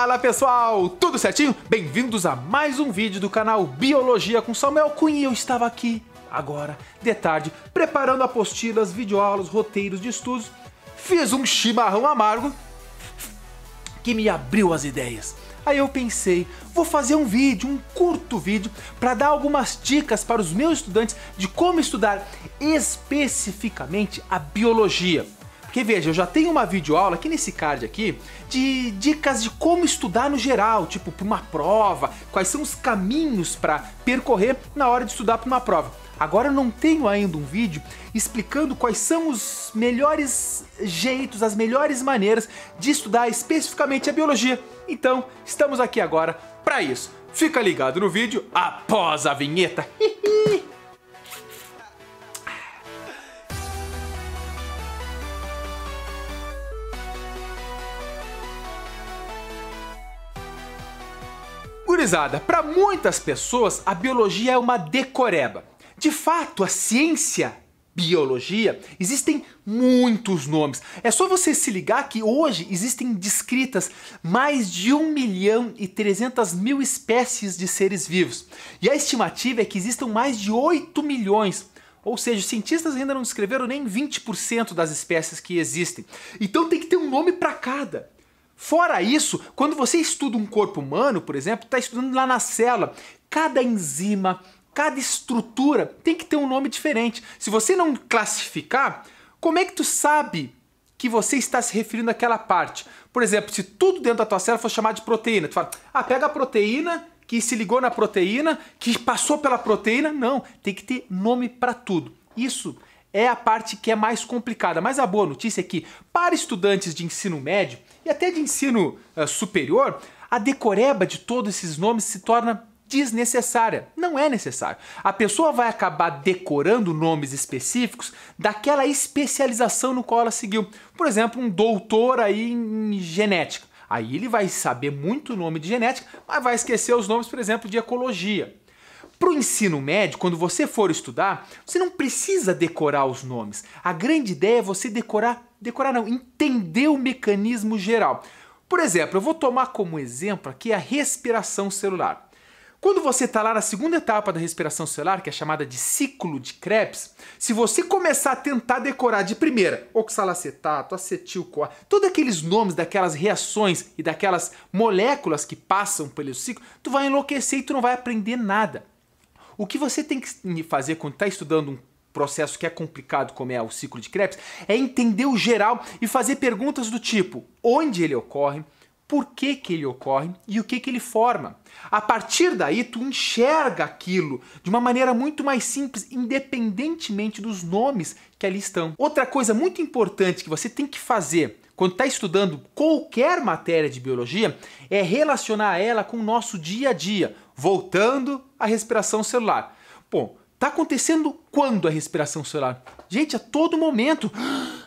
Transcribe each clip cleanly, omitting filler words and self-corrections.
Fala pessoal, tudo certinho? Bem-vindos a mais um vídeo do canal Biologia com Samuel Cunha. Eu estava aqui agora, de tarde, preparando apostilas, videoaulas, roteiros de estudos. Fiz um chimarrão amargo que me abriu as ideias. Aí eu pensei, vou fazer um vídeo, um curto vídeo, para dar algumas dicas para os meus estudantes de como estudar especificamente a biologia. Porque veja, eu já tenho uma videoaula aqui nesse card aqui de dicas de como estudar no geral, tipo para uma prova, quais são os caminhos para percorrer na hora de estudar para uma prova. Agora eu não tenho ainda um vídeo explicando quais são os melhores jeitos, as melhores maneiras de estudar especificamente a biologia. Então, estamos aqui agora para isso. Fica ligado no vídeo após a vinheta. Gurizada, para muitas pessoas a biologia é uma decoreba. De fato, a ciência biologia, existem muitos nomes. É só você se ligar que hoje existem descritas mais de 1.300.000 espécies de seres vivos. E a estimativa é que existam mais de 8 milhões. Ou seja, os cientistas ainda não descreveram nem 20% das espécies que existem. Então tem que ter um nome para cada. Fora isso, quando você estuda um corpo humano, por exemplo, está estudando lá na célula, cada enzima, cada estrutura tem que ter um nome diferente. Se você não classificar, como é que tu sabe que você está se referindo àquela parte? Por exemplo, se tudo dentro da tua célula for chamado de proteína, tu fala, pega a proteína que se ligou na proteína, que passou pela proteína. Não, tem que ter nome para tudo. Isso é a parte que é mais complicada. Mas a boa notícia é que, para estudantes de ensino médio e até de ensino superior, a decoreba de todos esses nomes se torna desnecessária. Não é necessário. A pessoa vai acabar decorando nomes específicos daquela especialização no qual ela seguiu. Por exemplo, um doutor aí em genética. Aí ele vai saber muito o nome de genética, mas vai esquecer os nomes, por exemplo, de ecologia. Para o ensino médio, quando você for estudar, você não precisa decorar os nomes. A grande ideia é você entender o mecanismo geral. Por exemplo, eu vou tomar como exemplo aqui a respiração celular. Quando você está lá na segunda etapa da respiração celular, que é chamada de ciclo de Krebs, se você começar a tentar decorar de primeira oxalacetato, acetil-CoA, todos aqueles nomes daquelas reações e daquelas moléculas que passam pelo ciclo, tu vai enlouquecer e tu não vai aprender nada. O que você tem que fazer quando está estudando um processo que é complicado, como é o ciclo de Krebs, é entender o geral e fazer perguntas do tipo: onde ele ocorre, por que ele ocorre e o que ele forma. A partir daí, tu enxerga aquilo de uma maneira muito mais simples, independentemente dos nomes que ali estão. Outra coisa muito importante que você tem que fazer quando está estudando qualquer matéria de biologia é relacionar ela com o nosso dia a dia, voltando à respiração celular. Bom, está acontecendo quando a respiração celular? Gente, a todo momento.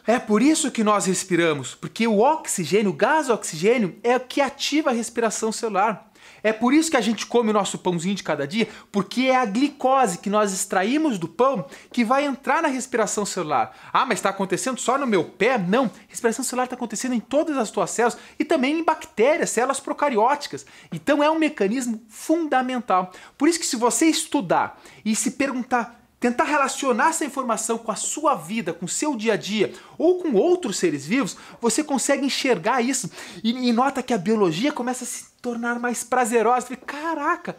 É por isso que nós respiramos, porque o oxigênio, o gás oxigênio, é o que ativa a respiração celular. É por isso que a gente come o nosso pãozinho de cada dia, porque é a glicose que nós extraímos do pão que vai entrar na respiração celular. Ah, mas está acontecendo só no meu pé? Não, respiração celular está acontecendo em todas as tuas células e também em bactérias, células procarióticas. Então é um mecanismo fundamental. Por isso que se você estudar e se perguntar, tentar relacionar essa informação com a sua vida, com o seu dia a dia ou com outros seres vivos, você consegue enxergar isso e nota que a biologia começa a se tornar mais prazerosa. Caraca,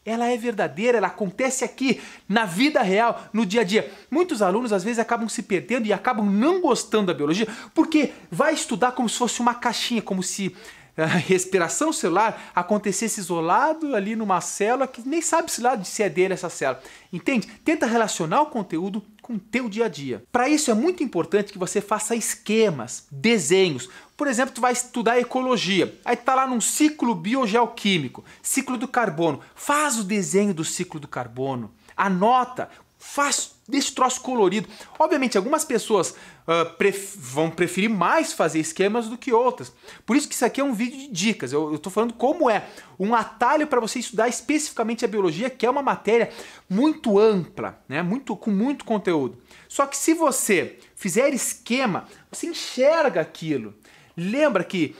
ela é verdadeira, ela acontece aqui na vida real, no dia a dia. Muitos alunos às vezes acabam se perdendo e acabam não gostando da biologia porque vai estudar como se fosse uma caixinha, como se a respiração celular acontecesse isolado ali numa célula que nem sabe se é dele essa célula. Entende? Tenta relacionar o conteúdo com o teu dia a dia. Para isso é muito importante que você faça esquemas, desenhos. Por exemplo, tu vai estudar ecologia, aí tu tá lá num ciclo biogeoquímico, ciclo do carbono. Faz o desenho do ciclo do carbono, anota, deixa o troço colorido. Obviamente, algumas pessoas vão preferir mais fazer esquemas do que outras. Por isso que isso aqui é um vídeo de dicas. Eu estou falando como é um atalho para você estudar especificamente a biologia, que é uma matéria muito ampla, né? Com muito conteúdo. Só que se você fizer esquema, você enxerga aquilo. Lembra que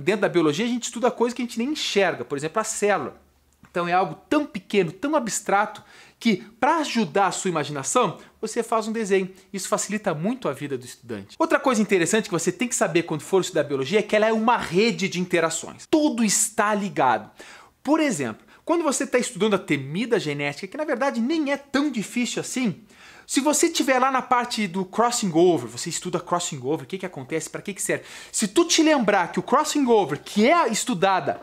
dentro da biologia a gente estuda coisa que a gente nem enxerga, por exemplo, a célula. Então é algo tão pequeno, tão abstrato, que para ajudar a sua imaginação, você faz um desenho. Isso facilita muito a vida do estudante. Outra coisa interessante que você tem que saber quando for estudar biologia é que ela é uma rede de interações. Tudo está ligado. Por exemplo, quando você está estudando a temida genética, que na verdade nem é tão difícil assim, se você estiver lá na parte do crossing over, você estuda crossing over, o que acontece, para que serve? Se tu te lembrar que o crossing over, que é estudada,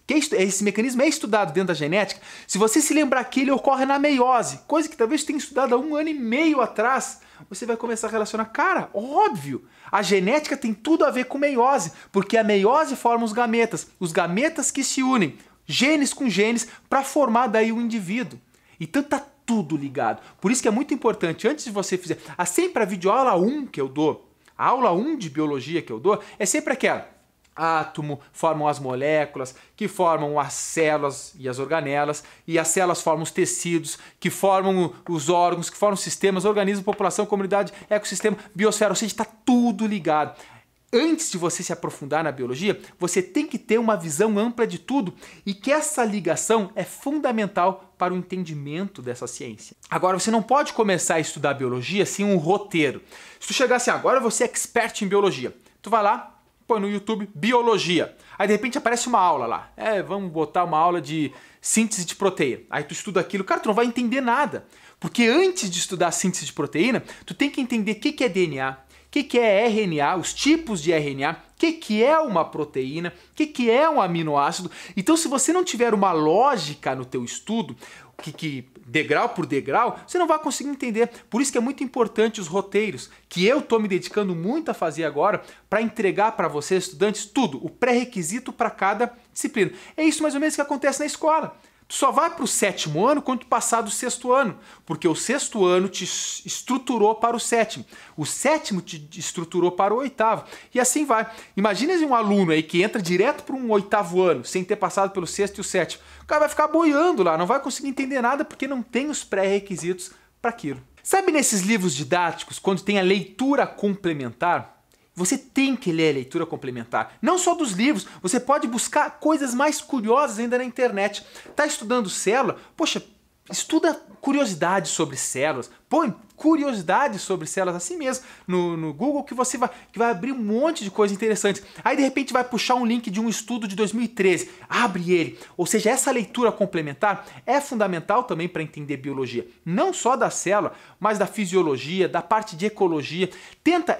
esse mecanismo é estudado dentro da genética, se você se lembrar que ele ocorre na meiose, coisa que talvez tenha estudado há 1 ano e meio atrás, você vai começar a relacionar. Cara, óbvio, a genética tem tudo a ver com meiose, porque a meiose forma os gametas que se unem, genes com genes, para formar daí o indivíduo. Então tá tudo ligado. Por isso que é muito importante, antes de você fazer, sempre a videoaula 1 que eu dou, a aula 1 de biologia que eu dou, é sempre aquela. Átomo formam as moléculas, que formam as células e as organelas, e as células formam os tecidos, que formam os órgãos, que formam sistemas, organismos, população, comunidade, ecossistema, biosfera, ou seja, está tudo ligado. Antes de você se aprofundar na biologia, você tem que ter uma visão ampla de tudo e que essa ligação é fundamental para o entendimento dessa ciência. Agora, você não pode começar a estudar biologia sem um roteiro. Se tu chegar assim, agora você é expert em biologia, tu vai lá, põe no YouTube biologia. Aí de repente aparece uma aula lá. Vamos botar uma aula de síntese de proteína. Aí tu estuda aquilo, cara, tu não vai entender nada. Porque antes de estudar síntese de proteína, tu tem que entender o que é DNA, o que é RNA, os tipos de RNA, o que é uma proteína, o que é um aminoácido. Então, se você não tiver uma lógica no teu estudo, que degrau por degrau, você não vai conseguir entender. Por isso que é muito importante os roteiros, que eu estou me dedicando muito a fazer agora para entregar para vocês, estudantes, tudo, o pré-requisito para cada disciplina. É isso mais ou menos que acontece na escola. Tu só vai para o 7º ano quando tu passar do 6º ano, porque o 6º ano te estruturou para o 7º, o 7º te estruturou para o 8º, e assim vai. Imagina um aluno aí que entra direto para um 8º ano, sem ter passado pelo 6º e o 7º. O cara vai ficar boiando lá, não vai conseguir entender nada porque não tem os pré-requisitos para aquilo. Sabe nesses livros didáticos, quando tem a leitura complementar? Você tem que ler a leitura complementar. Não só dos livros, você pode buscar coisas mais curiosas ainda na internet. Tá estudando célula? Poxa, estuda curiosidades sobre células. Põe curiosidades sobre células assim mesmo no Google que você vai abrir um monte de coisa interessante. Aí de repente vai puxar um link de um estudo de 2013. Abre ele. Ou seja, essa leitura complementar é fundamental também para entender biologia. Não só da célula, mas da fisiologia, da parte de ecologia.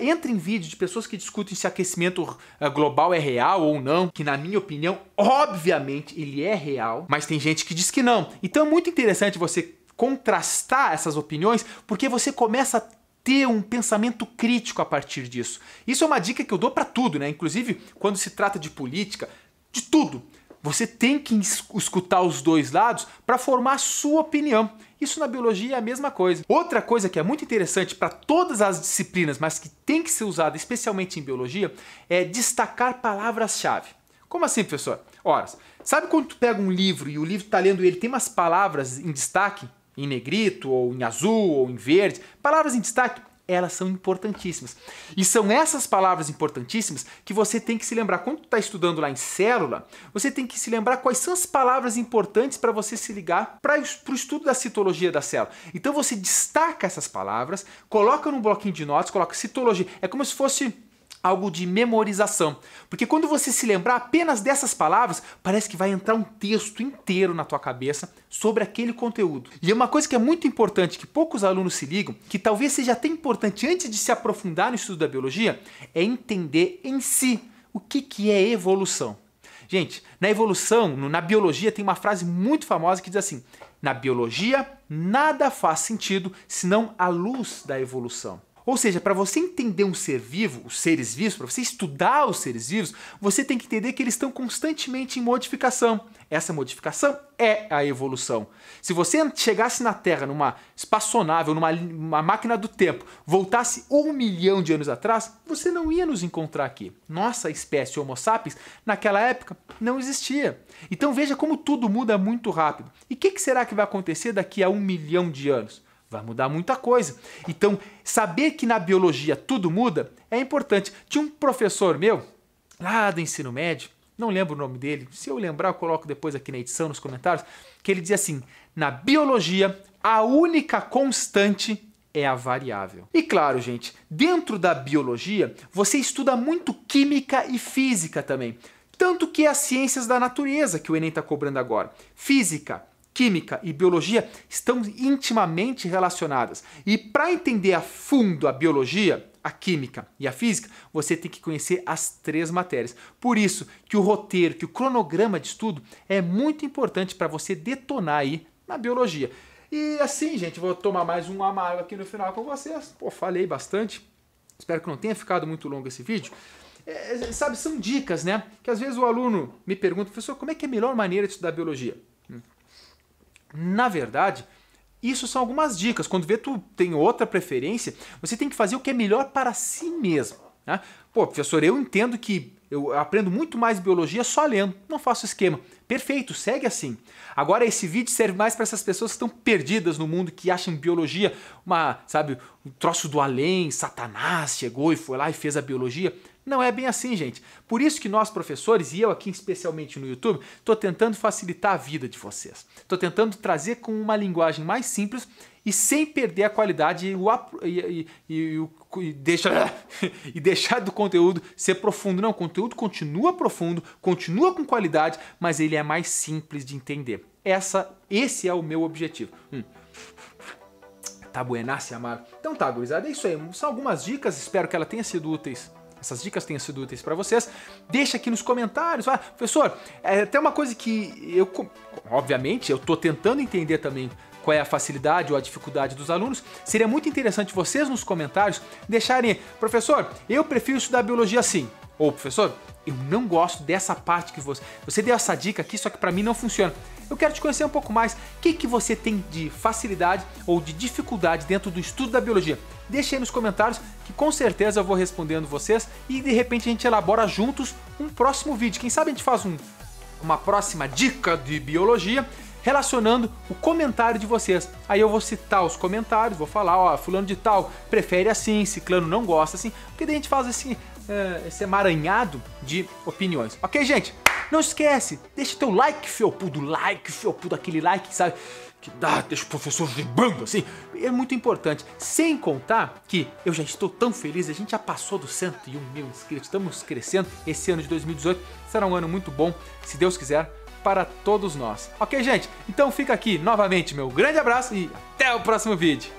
Entra em vídeos de pessoas que discutem se aquecimento global é real ou não, que na minha opinião, obviamente, ele é real, mas tem gente que diz que não. Então é muito interessante você contrastar essas opiniões, porque você começa a ter um pensamento crítico a partir disso. Isso é uma dica que eu dou para tudo, né? Inclusive quando se trata de política, de tudo. Você tem que escutar os dois lados para formar a sua opinião. Isso na biologia é a mesma coisa. Outra coisa que é muito interessante para todas as disciplinas, mas que tem que ser usada especialmente em biologia, é destacar palavras-chave. Como assim, professor? Ora, sabe quando tu pega um livro e o livro está lendo ele, tem umas palavras em destaque? Em negrito, ou em azul, ou em verde, palavras em destaque, elas são importantíssimas. E são essas palavras importantíssimas que você tem que se lembrar. Quando tu está estudando lá em célula, você tem que se lembrar quais são as palavras importantes para você se ligar para o estudo da citologia da célula. Então você destaca essas palavras, coloca num bloquinho de notas, coloca citologia. É como se fosse algo de memorização. Porque quando você se lembrar apenas dessas palavras, parece que vai entrar um texto inteiro na tua cabeça sobre aquele conteúdo. E é uma coisa que é muito importante, que poucos alunos se ligam, que talvez seja até importante antes de se aprofundar no estudo da biologia, é entender em si o que é evolução. Gente, na evolução, na biologia, tem uma frase muito famosa que diz assim: na biologia, nada faz sentido senão a luz da evolução. Ou seja, para você entender um ser vivo, os seres vivos, para você estudar os seres vivos, você tem que entender que eles estão constantemente em modificação. Essa modificação é a evolução. Se você chegasse na Terra numa espaçonave, numa máquina do tempo, voltasse 1 milhão de anos atrás, você não ia nos encontrar aqui. Nossa espécie Homo sapiens, naquela época, não existia. Então veja como tudo muda muito rápido. E o que será que vai acontecer daqui a 1 milhão de anos? Vai mudar muita coisa. Então, saber que na biologia tudo muda é importante. Tinha um professor meu, lá do ensino médio, não lembro o nome dele, se eu lembrar eu coloco depois aqui na edição, nos comentários, que ele dizia assim: na biologia, a única constante é a variável. E claro, gente, dentro da biologia, você estuda muito química e física também. Tanto que as ciências da natureza que o Enem está cobrando agora. Física, química e biologia estão intimamente relacionadas. E para entender a fundo a biologia, a química e a física, você tem que conhecer as 3 matérias. Por isso que o roteiro, que o cronograma de estudo é muito importante para você detonar aí na biologia. E assim, gente, vou tomar mais um amargo aqui no final com vocês. Pô, falei bastante. Espero que não tenha ficado muito longo esse vídeo. Sabe, são dicas, né? Que às vezes o aluno me pergunta: professor, como é que é a melhor maneira de estudar biologia? Na verdade, isso são algumas dicas. Quando vê tu tem outra preferência, você tem que fazer o que é melhor para si mesmo, né? Pô, professor, eu entendo que eu aprendo muito mais biologia só lendo, não faço esquema. Perfeito, segue assim. Agora esse vídeo serve mais para essas pessoas que estão perdidas no mundo, que acham biologia um troço do além, Satanás chegou e foi lá e fez a biologia. Não é bem assim, gente. Por isso que nós, professores, e eu aqui especialmente no YouTube, estou tentando facilitar a vida de vocês. Estou tentando trazer com uma linguagem mais simples e sem perder a qualidade e deixar do conteúdo ser profundo. Não, o conteúdo continua profundo, continua com qualidade, mas ele é mais simples de entender. Esse é o meu objetivo. Tá buenasse, amado. Então tá, gurizada, é isso aí. São algumas dicas, espero que ela tenha sido úteis. Essas dicas tenham sido úteis para vocês. Deixa aqui nos comentários. Professor, tem uma coisa que obviamente, eu estou tentando entender também qual é a facilidade ou a dificuldade dos alunos. Seria muito interessante vocês nos comentários deixarem: professor, eu prefiro estudar biologia assim. Ou, professor, eu não gosto dessa parte que você deu essa dica aqui, só que para mim não funciona. Eu quero te conhecer um pouco mais. O que você tem de facilidade ou de dificuldade dentro do estudo da biologia? Deixa aí nos comentários que com certeza eu vou respondendo vocês e de repente a gente elabora juntos um próximo vídeo. Quem sabe a gente faz uma próxima dica de biologia relacionando o comentário de vocês. Aí eu vou citar os comentários, vou falar: ó, fulano de tal prefere assim, ciclano não gosta assim, porque daí a gente faz esse emaranhado de opiniões. Ok, gente? Não esquece, deixa teu like, felpudo, aquele like, sabe, que deixa o professor vibrando assim. É muito importante. Sem contar que eu já estou tão feliz, a gente já passou dos 101 mil inscritos, estamos crescendo. Esse ano de 2018 será um ano muito bom, se Deus quiser, para todos nós. Ok, gente? Então fica aqui novamente meu grande abraço e até o próximo vídeo.